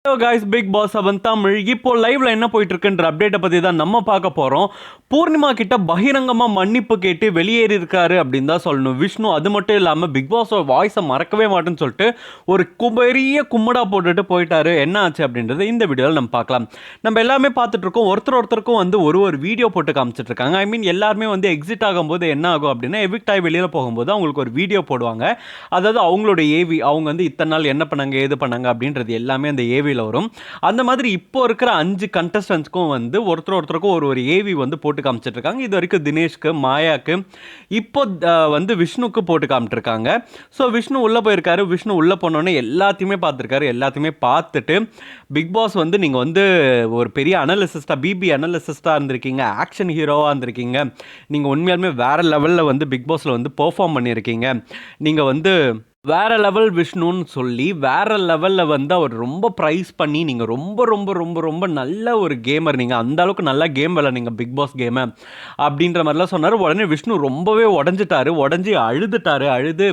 Hello guys, big boss 7 Tamil இப்போ லைவ்ல என்ன போயிட்டு இருக்குன்ற அப்டேட்டை பத்தி தான் நம்ம பார்க்க போறோம். பூர்ணிமா கிட்ட பகிரங்கமா மன்னிப்பு கேட்டு வெளியேறி இருக்காரு அப்படின்னு தான் சொல்லணும் விஷ்ணு. அது மட்டும் இல்லாம பிக் பாஸ் வாய்ஸை மறக்கவே மாட்டேன்னு சொல்லிட்டு ஒரு பெரிய கும்மடா போட்டுட்டு போயிட்டாரு. என்ன ஆச்சு அப்படின்றது இந்த வீடியோவில் நம்ம பார்க்கலாம். நம்ம எல்லாமே பார்த்துட்டு இருக்கோம். ஒருத்தருக்கும் வந்து ஒரு வீடியோ போட்டு காமிச்சிட்டு இருக்காங்க. ஐ மீன் எல்லாருமே வந்து எக்ஸிட் ஆகும்போது என்ன ஆகும் அப்படின்னா, எவிக்ட் ஆகி வெளியில போகும்போது அவங்களுக்கு ஒரு வீடியோ போடுவாங்க. அதாவது அவங்களோட ஏவி அவங்க வந்து இத்தனை நாள் என்ன பண்ணாங்க ஏது பண்ணாங்க அப்படின்றது எல்லாமே அந்த ஏவி வரும். அந்த மாதிரி இப்போ இருக்கிற 5 கண்டஸ்டன்ட்ஸ்க்கும் வந்து ஒருத்தருக்கும் ஒரு ஏவி வந்து போட்டு காமிச்சிட்டு இருக்காங்க. இது வரைக்கும் தினேஷ்க்கு, மாயாக்கு, இப்போ வந்து விஷ்ணுக்கு போட்டு காமிச்சிருக்காங்க. ஸோ விஷ்ணு உள்ள போயிருக்காரு. விஷ்ணு உள்ள போனோடனே எல்லாத்தையுமே பார்த்துருக்காரு. எல்லாத்தையுமே பார்த்துட்டு பிக் பாஸ் வந்து நீங்கள் வந்து ஒரு பெரிய அனலிசிஸ்டா, பிபி அனலிசிஸ்டா இருந்திருக்கீங்க, ஆக்ஷன் ஹீரோவாக இருந்திருக்கீங்க, நீங்கள் உண்மையாலுமே வேற லெவலில் வந்து பிக் பாஸில் வந்து பெர்ஃபார்ம் பண்ணியிருக்கீங்க, நீங்கள் வந்து வேற லெவல் விஷ்ணுன்னு சொல்லி வேற லெவலில் வந்து அவர் ரொம்ப ப்ரைஸ் பண்ணி, நீங்கள் ரொம்ப ரொம்ப ரொம்ப ரொம்ப நல்ல ஒரு கேமர், நீங்கள் அந்த அளவுக்கு நல்லா கேம் விளையாடுங்க பிக் பாஸ் கேமை அப்படின்ற மாதிரிலாம் சொன்னார். உடனே விஷ்ணு ரொம்பவே உடஞ்சி அழுது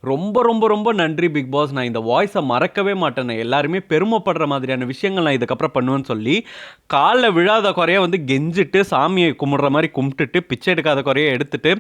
ரொம்ப ரொம்ப ரொம்ப நன்றி பிக் பாஸ், நான் இந்த வாய்ஸை மறக்கவே மாட்டேன், எல்லாருமே பெருமைப்படுற மாதிரியான விஷயங்கள் நான் இதுக்கப்புறம் பண்ணுவேன்னு சொல்லி காலில் விழாத குறைய வந்து கெஞ்சிட்டு சாமியை கும்பிட்ற மாதிரி கும்பிட்டுட்டு பிச்சை எடுக்காத குறைய எடுத்துட்டு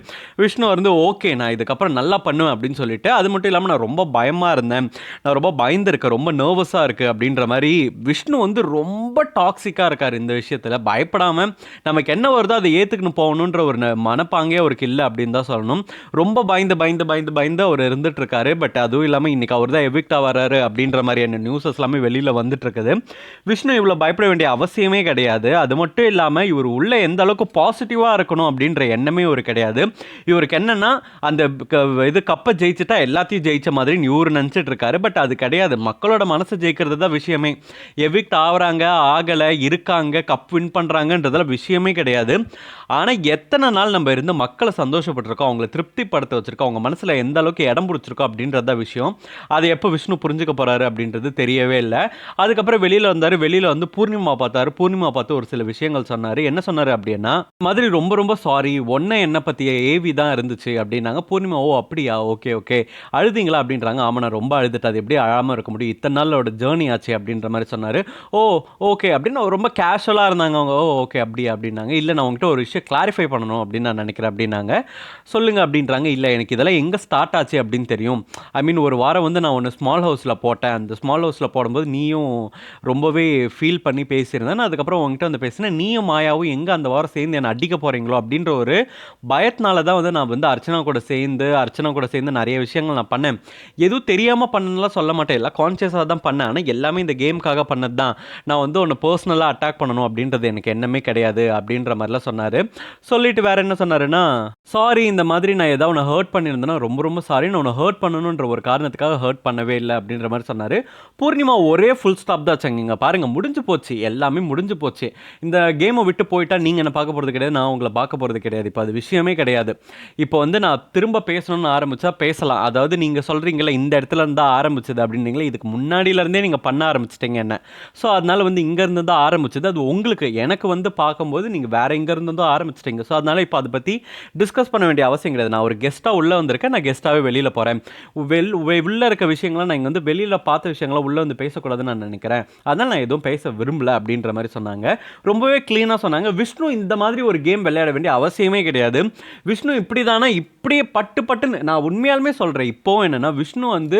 விஷ்ணு வந்து ஓகே நான் இதுக்கப்புறம் நல்லா பண்ணுவேன் அப்படின்னு சொல்லிட்டு, அது மட்டும் இல்லாமல் நான் ரொம்ப பயமாக இருந்தேன், நான் ரொம்ப பயந்துருக்கேன், ரொம்ப நர்வஸாக இருக்குது அப்படின்ற மாதிரி விஷ்ணு வந்து ரொம்ப டாக்ஸிக்காக இருக்கார் இந்த விஷயத்தில். பயப்படாமல் நமக்கு என்ன வருதோ அதை ஏற்றுக்கணும் போகணுன்ற ஒரு மனப்பாங்கே அவருக்கு இல்லை அப்படின்னு தான் சொல்லணும். ரொம்ப பயந்து அவர் இருந்துட்டு இருக்காரு. பட் அதுவும் இல்லாமல் இன்னைக்கு அவர் தான் எவிக்டா வராரு அப்படின்ற மாதிரியான நியூஸஸ் எல்லாமே வெளியில் வந்துட்டு இருக்குது. விஷ்ணு இவ்வளோ பயப்பட வேண்டிய அவசியமே கிடையாது. அது மட்டும் இல்லாமல் இவர் உள்ள எந்த அளவுக்கு பாசிட்டிவாக இருக்கணும் அப்படின்ற எண்ணமே இவர் கிடையாது. இவருக்கு என்னன்னா அந்த இது கப்பை ஜெயிச்சுட்டா எல்லாத்தையும் ஜெயிச்ச மாதிரி இவர் நினச்சிட்டு இருக்காரு. பட் அது கிடையாது. மக்களோட மனசை ஜெயிக்கிறது தான் விஷயமே. எவிக்ட் ஆகுறாங்க, ஆகலை, இருக்காங்க, கப் வின் பண்ணுறாங்கன்றதெல்லாம் விஷயமே கிடையாது. ஆனால் எத்தனை நாள் நம்ம இருந்து மக்களை சந்தோஷப்பட்டிருக்கோம், அவங்களை திருப்திப்படுத்த வச்சிருக்கோம், அவங்க மனசில் எந்த அளவுக்கு இடம் பிடிச்சிருக்கோம் அப்படின்றத விஷயம். அதை எப்போ விஷ்ணு புரிஞ்சுக்க போகிறாரு அப்படின்றது தெரியவே இல்லை. அதுக்கப்புறம் வெளியில் வந்தார். வெளியில் வந்து பூர்ணிமா பார்த்தாரு. பூர்ணிமா பார்த்து ஒரு சில விஷயங்கள் சொன்னார். என்ன சொன்னார் அப்படின்னா, மாதிரி ரொம்ப ரொம்ப சாரி, என்னை பற்றிய ஏவி தான் இருந்துச்சு அப்படின்னாங்க. பூர்ணிமா ஓ அப்படியா, ஓகே ஓகே அழுதிங்களா அப்படின்றாங்க. ஆமாம் நான் ரொம்ப அழுதுட்டு, அது எப்படி அழாமல் இருக்க முடியும், இத்தனை நாளோட ஜேர்னி ஆச்சு அப்படின்ற மாதிரி சொன்னார். ஓ ஓகே அப்படின்னு ரொம்ப கேஷுவலாக இருந்தாங்க அவங்க. ஓ ஓகே அப்படியா அப்படின்னாங்க. இல்லை நான் உங்ககிட்ட ஒரு விஷயம் கிளாரிஃபை பண்ணணும் அப்படின்னு நான் நினைக்கிறேன் அப்படின்னாங்க. சொல்லுங்கள் அப்படின்றாங்க. இல்லை எனக்கு இதெல்லாம் எங்கே ஸ்டார்ட் ஆச்சு அப்படின்னு தெரியும். ஐ மீன் ஒரு வாரம் வந்து நான் ஒன்று ஸ்மால் ஹவுஸில் போட்டேன். அந்த ஸ்மால் ஹவுஸில் போடும்போது நீயும் ரொம்பவே ஃபீல் பண்ணி பேசியிருந்தேன். நான் அதுக்கப்புறம் உங்ககிட்ட வந்து பேசினேன். நீயும் மாயாவும் எங்கே அந்த வாரம் சேர்ந்து என்னை அடிக்க போகிறீங்களோ அப்படின்ற ஒரு பயத்தினால தான் வந்து நான் வந்து அர்ச்சனா கூட சேர்ந்து நிறைய விஷயங்கள் நான் பண்ணேன். எதுவும் தெரியாமல் பண்ணலாம் சொல்ல மாட்டேன், எல்லாம் கான்ஷியஸாக தான் பண்ணேன். ஆனால் எல்லாமே இந்த கேமுக்காக பண்ணது தான். நான் வந்து ஒன்று பர்சனலாக அட்டாக் பண்ணணும் அப்படின்றது எனக்கு எண்ணமே கிடையாது அப்படின்ற மாதிரிலாம் சொன்னார். சொல்லிட்டு வேற என்ன சொன்னாருன்னா, சாரி இந்த மாதிரி நான் ஏதாவது உன்னை ஹர்ட் பண்ணியிருந்தேன்னா ரொம்ப ரொம்ப சாரி, நான் உன்னை ஹர்ட் பண்ணணுன்ற ஒரு காரணத்துக்காக ஹர்ட் பண்ணவே இல்லை அப்படின்ற மாதிரி சொன்னார். பூர்ணிமா ஒரே ஃபுல் ஸ்டாப் தான் வச்சாங்க. இங்கே பாருங்கள் முடிஞ்சு போச்சு, எல்லாமே முடிஞ்சு போச்சு. இந்த கேமை விட்டு போயிட்டா நீங்கள் என்ன பார்க்க போகிறது கிடையாது, நான் உங்களை பார்க்க போகிறது கிடையாது. இப்போ அது விஷயமே கிடையாது. இப்போ வந்து நான் திரும்ப பேசணும்னு ஆரம்பித்தா பேசலாம். அதாவது நீங்கள் சொல்கிறீங்களா இந்த இடத்துல இருந்தால் ஆரம்பிச்சது அப்படின்றீங்களா, இதுக்கு முன்னாடியிலேருந்தே நீங்கள் பண்ண ஆரம்பிச்சிட்டிங்க என்ன. ஸோ அதனால் வந்து இங்கேருந்து தான் ஆரம்பிச்சது. அது உங்களுக்கு எனக்கு வந்து பார்க்கும்போது நீங்கள் வேறு எங்கேருந்து தான் ஆரம்பிச்சிட்டிங்க. ஸோ அதனால் இப்போ அதை பற்றி டிஸ்கஸ் பண்ண வேண்டிய அவசியம் கிடையாது. நான் ஒரு கெஸ்ட்டாக உள்ளே வந்திருக்கேன், நான் கெஸ்ட்டாகவே வெளியில் போகிறேன். உள்ளே இருக்க விஷயங்களை நான் இங்கே வந்து வெளியில் பார்த்த விஷயங்களை உள்ளே வந்து பேசக்கூடாதுன்னு நான் நினைக்கிறேன். அதனால் நான் எதுவும் பேச விரும்பல அப்படின்ற மாதிரி சொன்னாங்க. ரொம்பவே க்ளீனாக சொன்னாங்க. விஷ்ணு இந்த மாதிரி ஒரு கேம் விளையாட வேண்டிய அவசியமே கிடையாது. விஷ்ணு இப்படி தானே, இப்படியே பட்டுன்னு நான் உண்மையாலுமே சொல்கிறேன். இப்போவும் என்னென்னா விஷ்ணு வந்து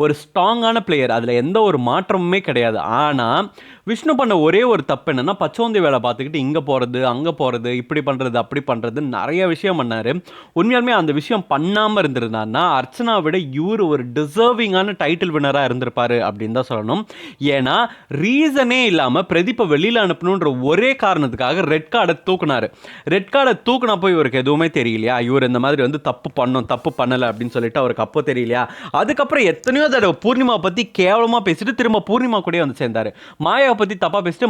ஒரு ஸ்ட்ராங்கான பிளேயர், அதில் எந்த ஒரு மாற்றமுமே கிடையாது. ஆனால் விஷ்ணு பண்ண ஒரே ஒரு தப்பு என்னென்னா, பச்சோந்தி வேலை பார்த்துக்கிட்டு இங்கே போகிறது அங்கே போகிறது, இப்படி பண்ணுறது அப்படி பண்ணுறது நிறைய விஷயம் பண்ணார். உண்மையாலுமே அந்த விஷயம் பண்ணாமல் இருந்திருந்தாருன்னா அர்ச்சனா விட இவர் ஒரு டிசர்விங்கான டைட்டில் வினராக இருந்திருப்பார் அப்படின்னு தான் சொல்லணும். ஏன்னா ரீசனே இல்லாமல் பிரதீப்பை வெளியில் அனுப்பணுன்ற ஒரே காரணத்துக்காக ரெட் கார்டை தூக்குனார். ரெட் கார்டை தூக்குனப்போ இவருக்கு எதுவுமே தெரியலையா, இவர் இந்த மாதிரி வந்து தப்பு பண்ணலை அப்படின்னு சொல்லிட்டு அவருக்கு அப்போ தெரியலையா. அதுக்கப்புறம் எத்தனையோ தடவை பூர்ணிமா பற்றி கேவலமாக பேசிட்டு திரும்ப பூர்ணிமா கூட வந்து சேர்ந்தார். மாயாவை பற்றி தப்பாக பேசிட்டு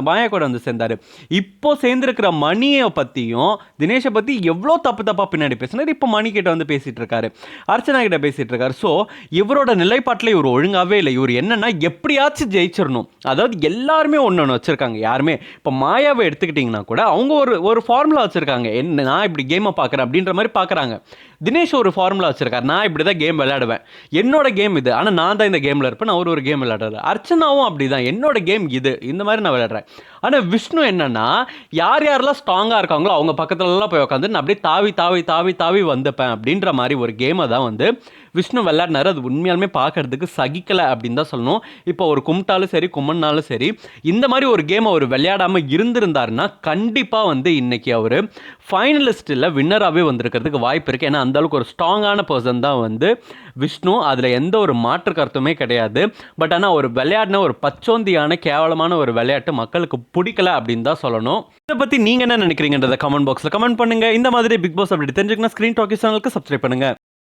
மாயா கூட வந்து சேர்ந்தார். இப்போ சேர்ந்திருக்கிற மணியை பற்றியும் தினேஷை பற்றி எவ்வளோ தப்பாக பின்னாடி பேசினார். இப்போ மணி கிட்ட வந்து பேசிட்டு இருக்காரு, அர்ச்சனா கிட்ட பேசிட்டு இருக்காரு. ஸோ இவரோட நிலைப்பாட்டில் இவர் ஒழுங்காகவே இல்லை. இவர் என்னன்னா எப்படியாச்சும் ஜெயிச்சிடணும். அதாவது எல்லாருமே ஒன்று வச்சிருக்காங்க. யாருமே இப்போ மாயாவை எடுத்துக்கிட்டிங்கன்னா கூட அவங்க ஒரு ஃபார்முலா வச்சிருக்காங்க. என்ன நான் இப்படி கேமை பார்க்குறேன் அப்படின்ற மாதிரி பார்க்குறாங்க. இருக்காங்க. தினேஷ் ஒரு ஃபார்முலா வச்சிருக்காரு. நான் இப்படி தான் கேம் விளையாடுவேன். என்னோட கேம் இது. ஆனால் நான் தான் இந்த கேமில் இருப்பேன். அவர் ஒரு கேம் விளையாடுறாரு. அர்ச்சனாவும் அப்படி தான். என்னோட கேம் இது. இந்த மாதிரி நான் விளையாடுறேன். ஆனால் விஷ்ணு என்னன்னா, யார் யாரெல்லாம் ஸ்ட்ராங்காக இருக்காங்களோ அவங்க பக்கத்துலலாம் போய் உட்காந்து நான் அப்படியே தாவி தாவி தாவி தாவி வந்துப்பேன் அப்படின்ற மாதிரி ஒரு கேமை தான் வந்து விஷ்ணு விளையாடினாரு. அது உண்மையாலுமே பார்க்கறதுக்கு சகிக்கலை அப்படின்னு தான் சொல்லணும். இப்போ ஒரு கும்பிட்டாலும் சரி கும்மன்னாலும் சரி இந்த மாதிரி ஒரு கேம் அவர் விளையாடாமல் இருந்திருந்தாருன்னா கண்டிப்பாக வந்து இன்னைக்கு அவர் ஃபைனலிஸ்ட்டில் வின்னராகவே வந்திருக்கிறதுக்கு வாய்ப்பு இருக்குது. ஏன்னா அந்தளவுக்கு ஒரு ஸ்ட்ராங்கான பர்சன் தான் வந்து விஷ்ணு. அதில் எந்த ஒரு மாற்று கருத்துமே கிடையாது. பட் ஆனால் ஒரு விளையாடின ஒரு பச்சோந்தியான கேவலமான ஒரு விளையாட்டு மக்களுக்கு பிடிக்கல அப்படின்னு தான் சொல்லணும். இதை பற்றி நீங்கள் என்ன நினைக்கிறீங்கன்றத கமெண்ட் பாக்ஸில் கமெண்ட் பண்ணுங்கள். இந்த மாதிரி பிக் பாஸ் அப்படி தெரிஞ்சுக்கணும் ஸ்க்ரீன் டாக்கி சேனலுக்கு சப்ஸ்கிரைப் பண்ணுங்கள்.